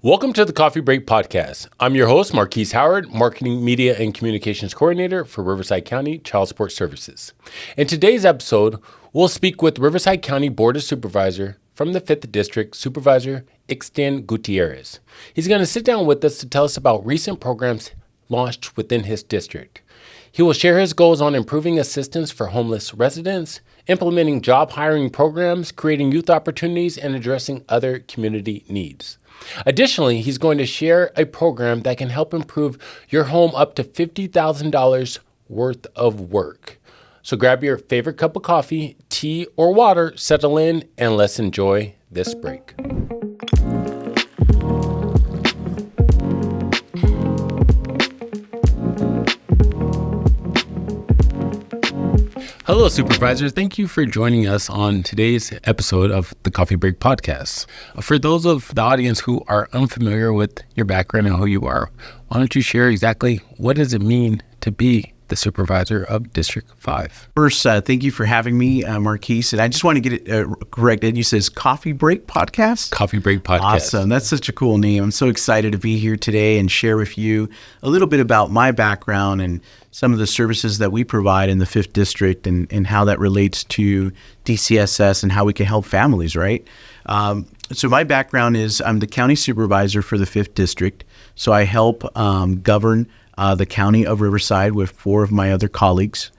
Welcome to the Coffee Break Podcast. I'm your host, Marquese Howard, Marketing, Media, and Communications Coordinator for Riverside County Child Support Services. In today's episode, we'll speak with Riverside County Board of Supervisor from the 5th District, Supervisor Yxstian Gutierrez. He's going to sit down with us to tell us about recent programs launched within his district. He will share his goals on improving assistance for homeless residents, implementing job hiring programs, creating youth opportunities, and addressing other community needs. Additionally, he's going to share a program that can help improve your home up to $50,000 worth of work. So grab your favorite cup of coffee, tea, or water, settle in, and let's enjoy this break. Hello, Supervisor. Thank you for joining us on today's episode of the Coffee Break Podcast. For those of the audience who are unfamiliar with your background and who you are, why don't you share exactly what does it mean to be the Supervisor of District 5? First, thank you for having me, Marquese. And I just want to get it corrected. You says Coffee Break Podcast? Coffee Break Podcast. Awesome. That's such a cool name. I'm so excited to be here today and share with you a little bit about my background and some of the services that we provide in the 5th District and how that relates to DCSS and how we can help families, right? So my background is I'm the county supervisor for the 5th District. So I help govern the county of Riverside with 4 of my other colleagues.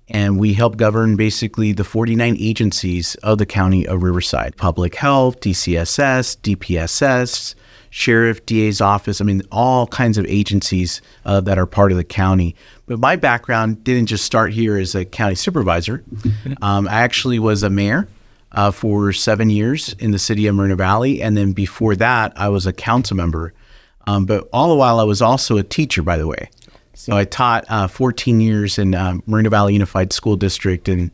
And we help govern basically the 49 agencies of the county of Riverside: public health, DCSS, DPSS, sheriff, DA's office. I mean, all kinds of agencies that are part of the county. But my background didn't just start here as a county supervisor. I actually was a mayor for 7 years in the city of Moreno Valley. And then before that, I was a council member. But all the while, I was also a teacher, by the way. So I taught 14 years in Moreno Valley Unified School District and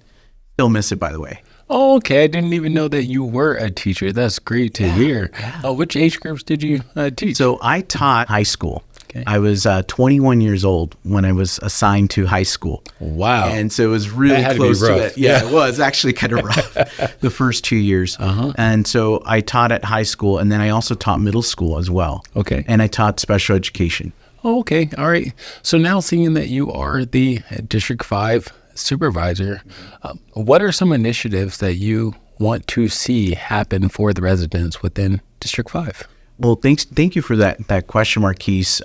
still miss it, by the way. Oh, okay. I didn't even know that you were a teacher. That's great to hear. Yeah. Which age groups did you teach? So I taught high school. Okay. I was 21 years old when I was assigned to high school. Wow. And so it was really close to it. Yeah, it was actually kind of rough the first 2 years. And so I taught at high school, and then I also taught middle school as well. Okay. And I taught special education. Oh, okay. All right. So now seeing that you are the District 5 supervisor, what are some initiatives that you want to see happen for the residents within District 5? Well, thank you for that question, Marquese.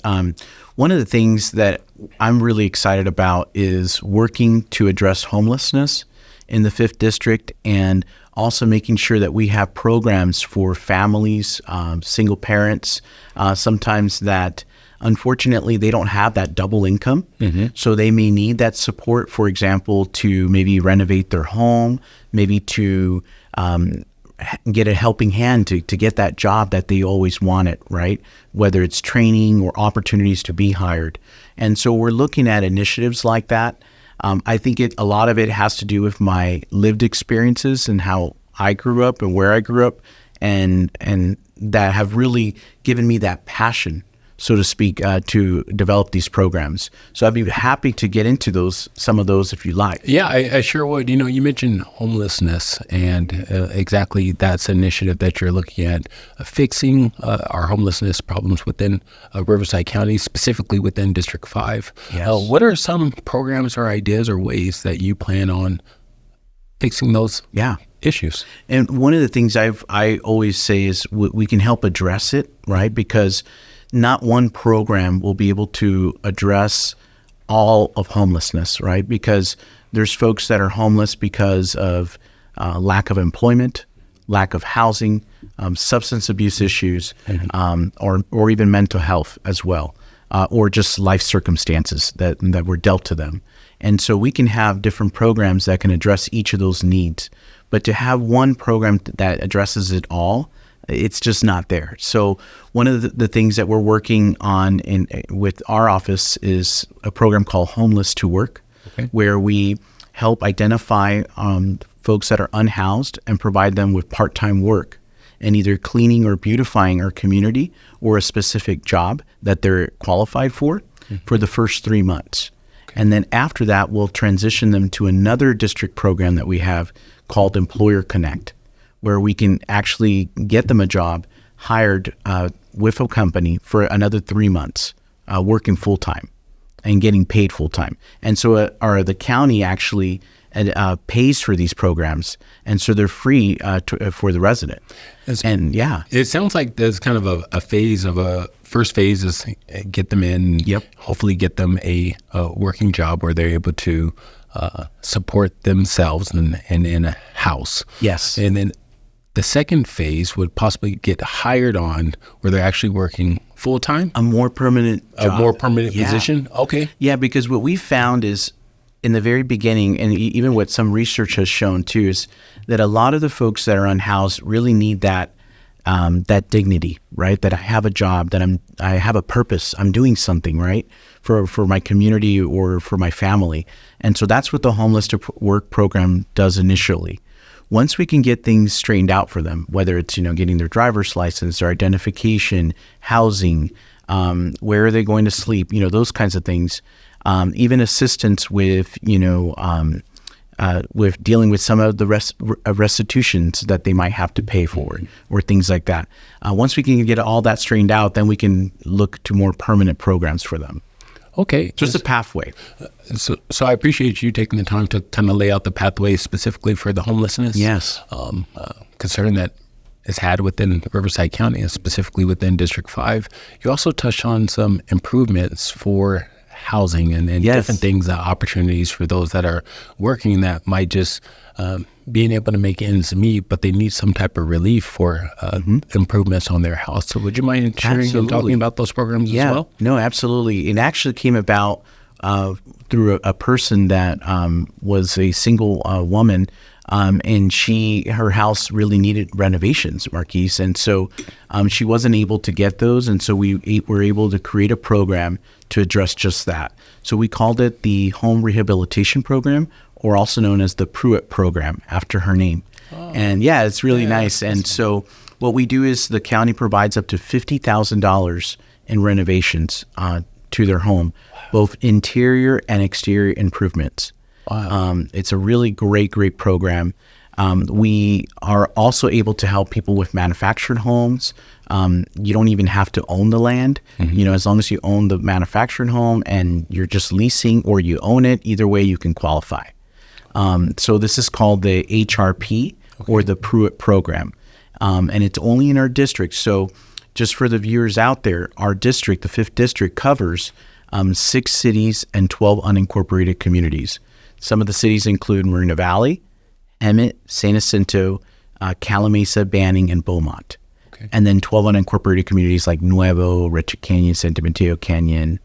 One of the things that I'm really excited about is working to address homelessness in the 5th District and also making sure that we have programs for families, single parents, sometimes that unfortunately they don't have that double income. So they may need that support, for example, to maybe renovate their home, maybe to get a helping hand to get that job that they always wanted, right? Whether it's training or opportunities to be hired. And so we're looking at initiatives like that. I think a lot of it has to do with my lived experiences and how I grew up and where I grew up, and that have really given me that passion, so to speak, to develop these programs. So I'd be happy to get into some of those if you like. Yeah, I sure would. You know, you mentioned homelessness, and exactly that's an initiative that you're looking at, fixing our homelessness problems within Riverside County, specifically within District 5. Yes. What are some programs or ideas or ways that you plan on fixing those issues? And one of the things I always say is we can help address it, right? Because not one program will be able to address all of homelessness, right? Because there's folks that are homeless because of lack of employment, lack of housing, substance abuse issues, or even mental health as well, or just life circumstances that were dealt to them. And so we can have different programs that can address each of those needs. But to have one program that addresses it all, it's just not there. So one of the things that we're working on with our office is a program called Homeless to Work, where we help identify folks that are unhoused and provide them with part-time work in either cleaning or beautifying our community or a specific job that they're qualified for the first 3 months. And then after that, we'll transition them to another district program that we have called Employer Connect, where we can actually get them a job hired with a company for another 3 months, working full time and getting paid full time. And so the county actually pays for these programs, and so they're free for the resident. And it sounds like there's kind of a phase of a first phase is get them in, hopefully get them a working job where they're able to support themselves and in a house. Yes. And then the second phase would possibly get hired on where they're actually working full time. A more permanent job. A more permanent position. Okay. Yeah, because what we found is in the very beginning, and even what some research has shown too, is that a lot of the folks that are unhoused really need that dignity, right? That I have a job, that I have a purpose, I'm doing something, right, for my community or for my family. And so that's what the Homeless to Work program does initially. Once we can get things straightened out for them, whether it's getting their driver's license, their identification, housing, where are they going to sleep, those kinds of things. Even assistance with, with dealing with some of the restitutions that they might have to pay for, or things like that. Once we can get all that straightened out, then we can look to more permanent programs for them. Okay. Just a pathway. So I appreciate you taking the time to kind of lay out the pathway specifically for the homelessness. Yes. Concern that is had within Riverside County and specifically within District 5. You also touched on some improvements for housing and different things, opportunities for those that are working that might just being able to make ends meet, but they need some type of relief for improvements on their house. So would you mind sharing and talking about those programs as well? No, absolutely. It actually came about through a person that was a single woman, and her house really needed renovations, Marquese. And so she wasn't able to get those. And so we were able to create a program to address just that. So we called it the Home Rehabilitation Program, or also known as the Pruitt Program, after her name. Oh. And it's really nice. And so what we do is the county provides up to $50,000 in renovations to their home, both interior and exterior improvements. Wow. It's a really great program. We are also able to help people with manufactured homes. You don't even have to own the land, as long as you own the manufactured home and you're just leasing or you own it, either way you can qualify. So this is called the HRP or the Pruitt Program. And it's only in our district. So just for the viewers out there, our district, the 5th district, covers 6 cities and 12 unincorporated communities. Some of the cities include Marina Valley, Emmett, San Jacinto, Calamasa, Banning, and Beaumont. Okay. And then 12 unincorporated communities like Nuevo, Richard Canyon, Santa Mateo Canyon,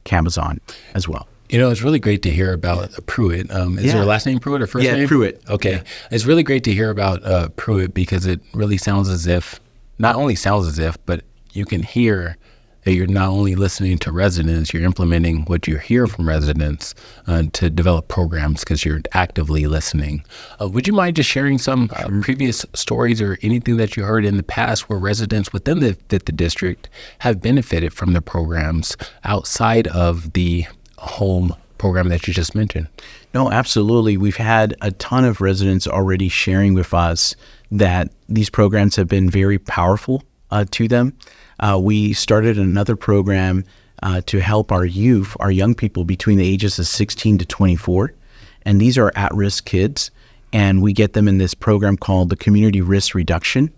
Camazon as well. It's really great to hear about Pruitt. Is there a last name Pruitt or first name? Yeah, Pruitt. Okay. Yeah. It's really great to hear about Pruitt because it really sounds as if, not only sounds as if, but you can hear that you're not only listening to residents, you're implementing what you hear from residents to develop programs because you're actively listening. Would you mind just sharing some previous stories or anything that you heard in the past where residents within the district have benefited from the programs outside of the home program that you just mentioned? No, absolutely. We've had a ton of residents already sharing with us that these programs have been very powerful to them. We started another program to help our youth, our young people between the ages of 16 to 24. And these are at-risk kids. And we get them in this program called the Community Risk Reduction,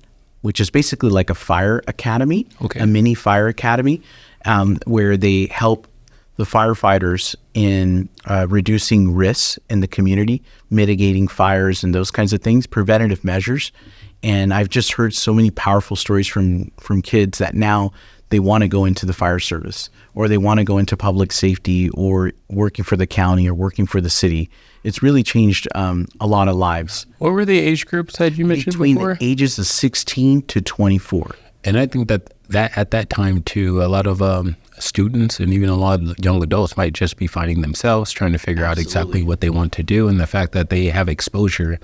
which is basically like a fire academy, a mini fire academy, where they help the firefighters in reducing risks in the community, mitigating fires and those kinds of things, preventative measures. And I've just heard so many powerful stories from kids that now they want to go into the fire service, or they want to go into public safety, or working for the county or working for the city. It's really changed a lot of lives. What were the age groups that you mentioned Between before? the ages of 16 to 24. And I think that at that time too, a lot of students and even a lot of young adults might just be finding themselves trying to figure out exactly what they want to do. And the fact that they have exposure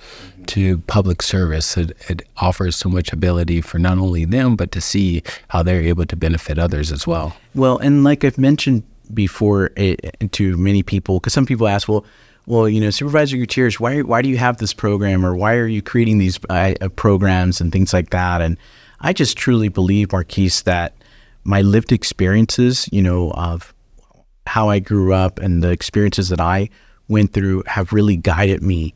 to public service, it offers so much ability for not only them, but to see how they're able to benefit others as well. Well, and like I've mentioned before to many people, because some people ask, well, Supervisor Gutierrez, why do you have this program, or why are you creating these programs and things like that? And I just truly believe, Marquese, that my lived experiences, of how I grew up and the experiences that I went through have really guided me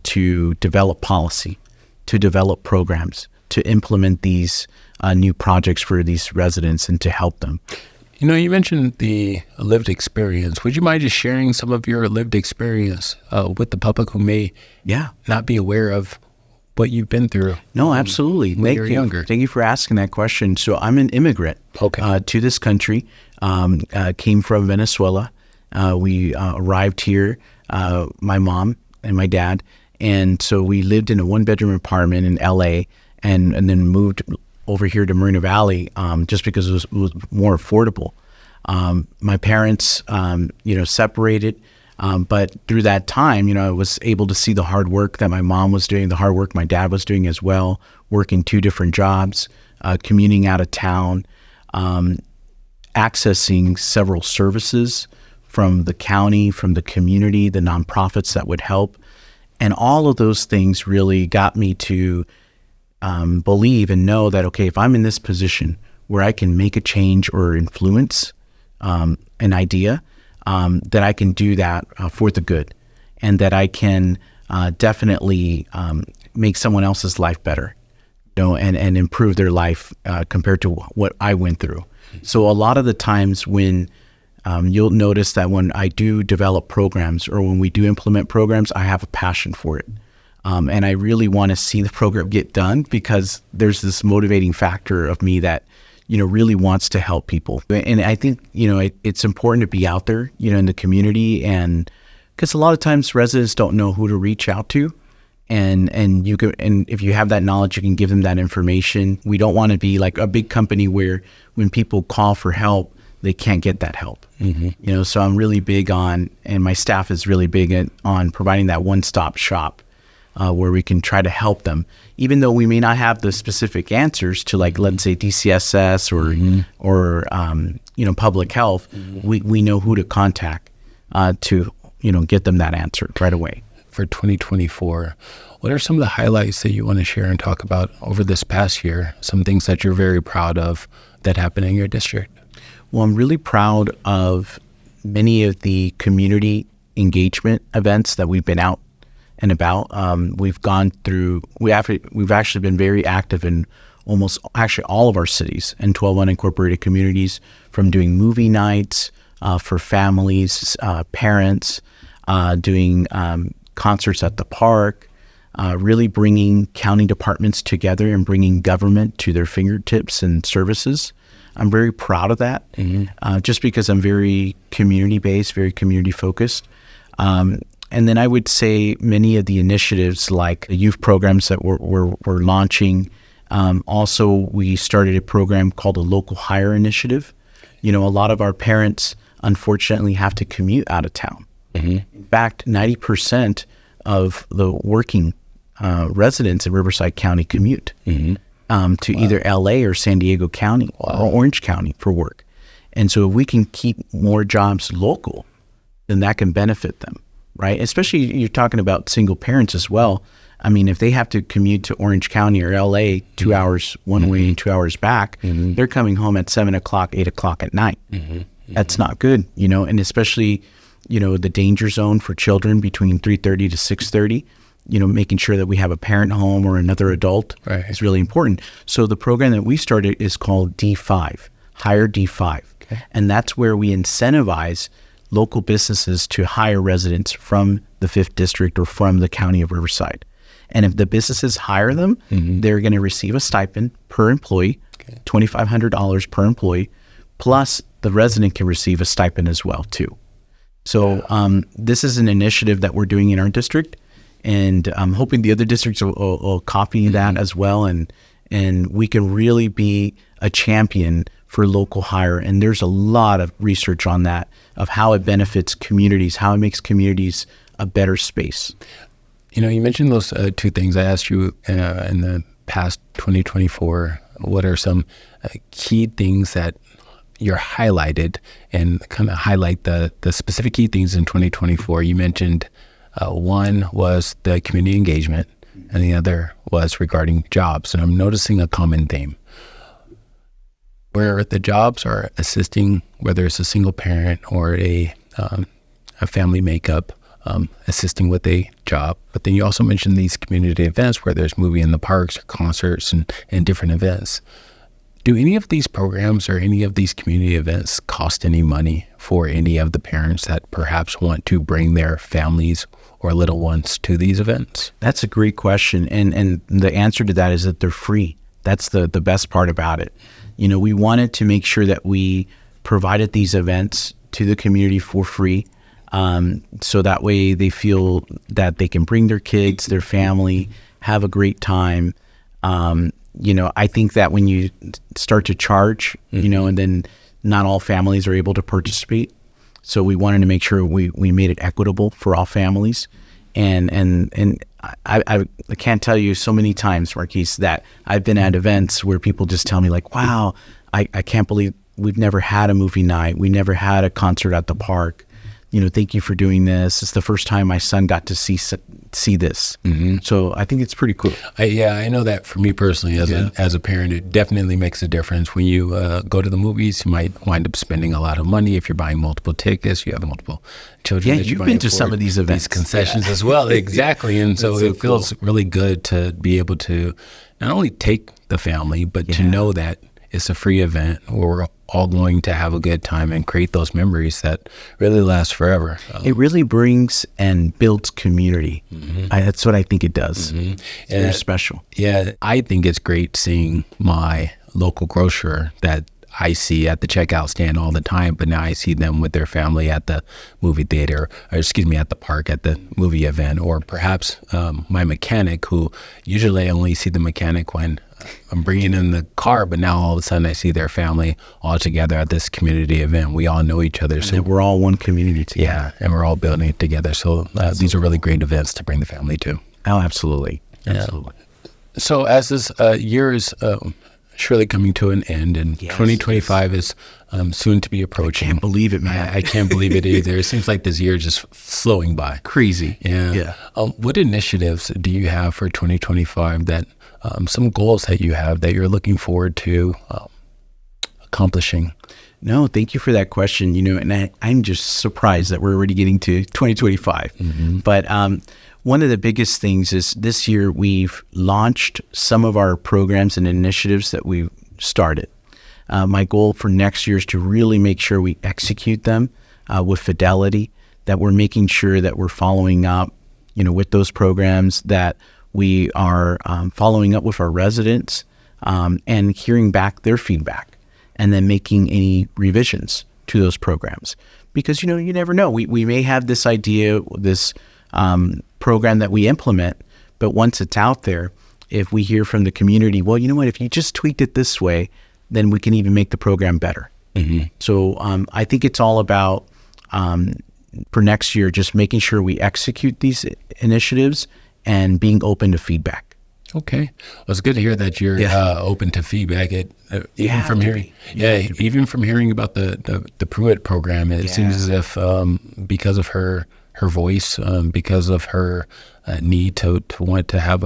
to develop policy, to develop programs, to implement these new projects for these residents and to help them. You mentioned the lived experience. Would you mind just sharing some of your lived experience with the public who may not be aware of what you've been through? No, absolutely. When you're younger. Thank you for asking that question. So I'm an immigrant to this country, came from Venezuela. We arrived here, my mom and my dad. And so we lived in a one-bedroom apartment in LA and then moved over here to Moreno Valley just because it was more affordable. My parents, separated. But through that time, I was able to see the hard work that my mom was doing, the hard work my dad was doing as well, working 2 different jobs, commuting out of town, accessing several services from the county, from the community, the nonprofits that would help. And all of those things really got me to believe and know that, okay, if I'm in this position where I can make a change or influence an idea, that I can do that for the good, and that I can definitely make someone else's life better, and improve their life compared to what I went through. So a lot of the times when you'll notice that when I do develop programs or when we do implement programs, I have a passion for it. And I really want to see the program get done because there's this motivating factor of me that, really wants to help people. And I think, it's important to be out there, in the community, and because a lot of times residents don't know who to reach out to. And if you have that knowledge, you can give them that information. We don't want to be like a big company where when people call for help, they can't get that help. Mm-hmm. So I'm really big on, and my staff is really big on providing that one-stop shop where we can try to help them, even though we may not have the specific answers to, like, let's say DCSS or public health. We know who to contact to get them that answer right away. For 2024, what are some of the highlights that you want to share and talk about over this past year? Some things that you're very proud of that happened in your district? Well, I'm really proud of many of the community engagement events that we've been out and about. We've gone through, we've actually been very active in almost actually all of our cities and 12 unincorporated communities, from doing movie nights for families, parents, doing concerts at the park, really bringing county departments together and bringing government to their fingertips and services. I'm very proud of that, just because I'm very community-based, very community-focused. And then I would say many of the initiatives, like the youth programs that we're launching. Also, we started a program called the Local Hire Initiative. A lot of our parents, unfortunately, have to commute out of town. In fact, 90% of the working residents in Riverside County commute to either LA or San Diego County or Orange County for work. And so if we can keep more jobs local, then that can benefit them, right? Especially you're talking about single parents as well. I mean, if they have to commute to Orange County or LA 2 hours one way and 2 hours back, they're coming home at 7 o'clock, 8 o'clock at night. That's not good, and especially, the danger zone for children between 3:30 to 6:30, making sure that we have a parent home or another adult is really important. So the program that we started is called D5, Hire D5. Okay. And that's where we incentivize local businesses to hire residents from the 5th District or from the County of Riverside. And if the businesses hire them, they're going to receive a stipend per employee, $2,500 per employee, plus the resident can receive a stipend as well, too. So this is an initiative that we're doing in our district, and I'm hoping the other districts will copy that as well, and we can really be a champion for local hire. And there's a lot of research on that, of how it benefits communities, how it makes communities a better space. You mentioned those 2 things. I asked you in the past 2024, what are some key things that you're highlighted, and kind of highlight the specific key things in 2024. You mentioned one was the community engagement. and the other was regarding jobs. And I'm noticing a common theme where the jobs are assisting, whether it's a single parent or a family makeup, assisting with a job. But then you also mentioned these community events where there's movie in the parks or concerts and different events. Do any of these programs or any of these community events cost any money for any of the parents that perhaps want to bring their families or little ones to these events? That's a great question. And the answer to that is that they're free. That's the best part about it. We wanted to make sure that we provided these events to the community for free. So that way they feel that they can bring their kids, their family, have a great time. I think that when you start to charge, and then not all families are able to participate. So we wanted to make sure we made it equitable for all families. And I can't tell you so many times, Marquese, that I've been at events where people just tell me like, wow, I can't believe we've never had a movie night. We never had a concert at the park. Thank you for doing this. It's the first time my son got to see this. Mm-hmm. So I think it's pretty cool. I know that for me personally, as a parent, it definitely makes a difference. When you go to the movies, you might wind up spending a lot of money. If you're buying multiple tickets, you have multiple children. Yeah, you've been to some of these events. These concessions as well. Exactly. And so it feels really good to be able to not only take the family, but to know that it's a free event where we're all going to have a good time and create those memories that really last forever. It really brings and builds community. Mm-hmm. That's what I think it does. Mm-hmm. It's very special. Yeah, I think it's great seeing my local grocer that I see at the checkout stand all the time, but now I see them with their family at the movie theater, or at the park at the movie event, or perhaps my mechanic, who usually I only see the mechanic when I'm bringing in the car, but now all of a sudden I see their family all together at this community event. We all know each other. So we're all one community together. Yeah, and we're all building it together. So these are really great events to bring the family to. Oh, absolutely. Absolutely. So as this year is surely coming to an end, and 2025 is soon to be approaching. I can't believe it, man. I can't believe it either. It seems like this year is just flowing by. Crazy. Yeah. What initiatives do you have for 2025 that some goals that you have that you're looking forward to accomplishing? No, thank you for that question. And I'm just surprised that we're already getting to 2025. Mm-hmm. But one of the biggest things is this year we've launched some of our programs and initiatives that we've started. My goal for next year is to really make sure we execute them with fidelity, that we're making sure that we're following up, with those programs, that we are following up with our residents and hearing back their feedback, and then making any revisions to those programs. Because, you never know. We may have this idea, this program that we implement, but once it's out there, if we hear from the community, well, you know what, if you just tweaked it this way, then we can even make the program better. Mm-hmm. So I think it's all about, for next year, just making sure we execute these initiatives and being open to feedback. Okay. Well, it's good to hear that you're open to feedback. Even from hearing about the Pruitt Program, it seems as if because of her voice, because of her need to want to have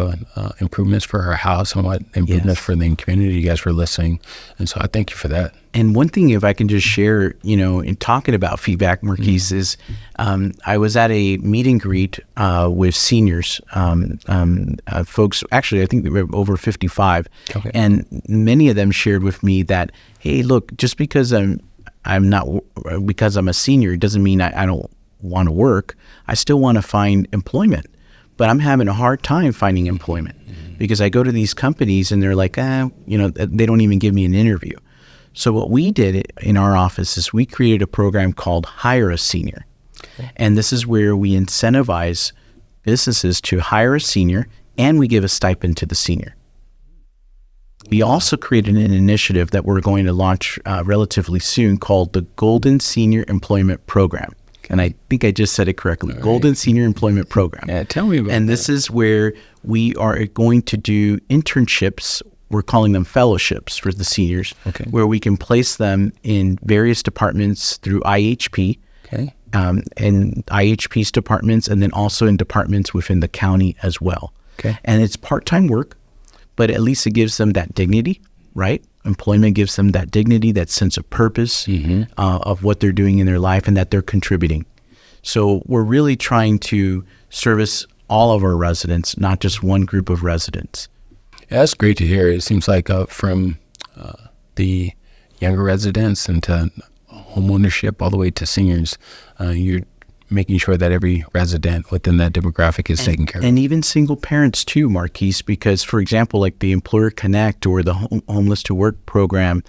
improvements for her house and what improvements for the community, you guys were listening. And so I thank you for that. And one thing, if I can just share, in talking about feedback, Marquese, is I was at a meet and greet with seniors, folks, actually, I think they were over 55. Okay. And many of them shared with me that, hey, look, just because I'm a senior, doesn't mean I don't want to work. I still want to find employment, but I'm having a hard time finding employment because I go to these companies and they're like, they don't even give me an interview. So what we did in our office is we created a program called Hire a Senior. Okay. And this is where we incentivize businesses to hire a senior, and we give a stipend to the senior. We also created an initiative that we're going to launch relatively soon called the Golden Senior Employment Program. And I think I just said it correctly. Right. Golden Senior Employment Program. Yeah, tell me about that. And this is where we are going to do internships. We're calling them fellowships for the seniors, where we can place them in various departments through IHP, and IHP's departments, and then also in departments within the county as well. Okay. And it's part-time work, but at least it gives them that dignity, right? Employment gives them that dignity, that sense of purpose of what they're doing in their life and that they're contributing. So we're really trying to service all of our residents, not just one group of residents. Yeah, that's great to hear. It seems like from the younger residents and to home ownership all the way to seniors, you're making sure that every resident within that demographic is taken care of. And even single parents too, Marquese, because for example, like the Employer Connect or the Homeless to Work program,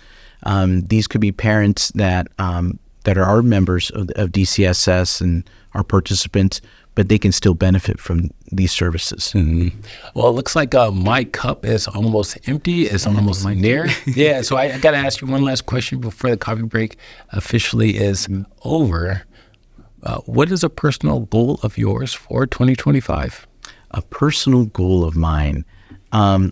these could be parents that that are our members of DCSS and our participants, but they can still benefit from these services. Mm-hmm. Well, it looks like my cup is almost empty. It's almost near. Yeah, so I got to ask you one last question before the coffee break officially is over. What is a personal goal of yours for 2025? A personal goal of mine. I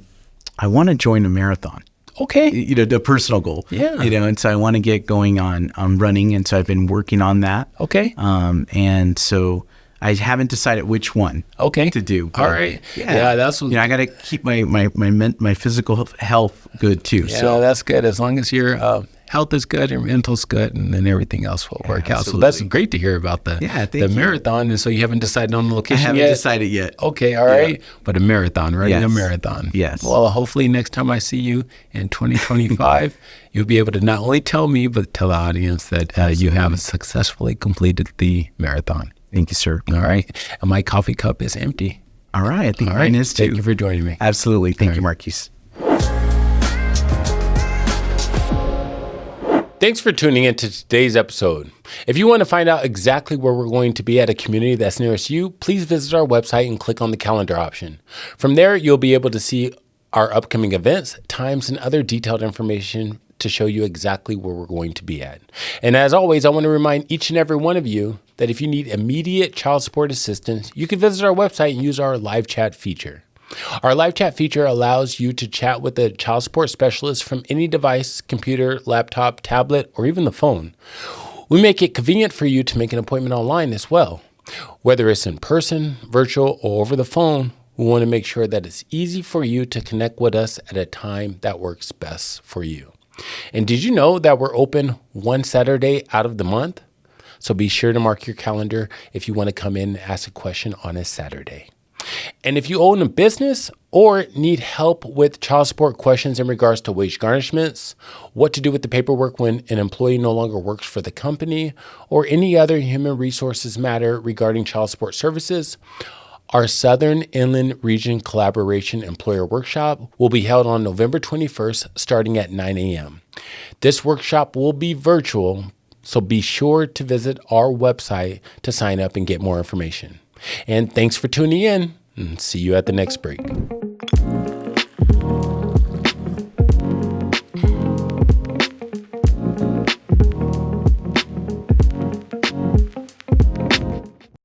want to join a marathon. Okay. The personal goal. Yeah. And so I want to get going on running, and so I've been working on that. Okay. And so I haven't decided which one to do. All right. Yeah, that's what, I got to keep my physical health good too. Yeah, so that's good. As long as your health is good, your mental's good, and then everything else will work out. So that's great to hear about the marathon. And so you haven't decided on the location yet? I haven't decided yet. Okay, all right. But a marathon, right? Yes. A marathon. Yes. Well, hopefully next time I see you in 2025, you'll be able to not only tell me, but tell the audience that you have successfully completed the marathon. Thank you, sir. All right. And my coffee cup is empty. All right. I think mine is too. Thank you for joining me. Absolutely. Thank you, Marquese. Thanks for tuning in to today's episode. If you want to find out exactly where we're going to be at a community that's nearest you, please visit our website and click on the calendar option. From there, you'll be able to see our upcoming events, times, and other detailed information to show you exactly where we're going to be at. And as always, I want to remind each and every one of you that if you need immediate child support assistance, you can visit our website and use our live chat feature. Our live chat feature allows you to chat with a child support specialist from any device, computer, laptop, tablet, or even the phone. We make it convenient for you to make an appointment online as well. Whether it's in person, virtual, or over the phone, we want to make sure that it's easy for you to connect with us at a time that works best for you. And did you know that we're open one Saturday out of the month? So be sure to mark your calendar if you want to come in and ask a question on a Saturday. And if you own a business or need help with child support questions in regards to wage garnishments, what to do with the paperwork when an employee no longer works for the company, or any other human resources matter regarding child support services, our Southern Inland Region Collaboration Employer Workshop will be held on November 21st, starting at 9 a.m. This workshop will be virtual, so be sure to visit our website to sign up and get more information. And thanks for tuning in, and see you at the next break.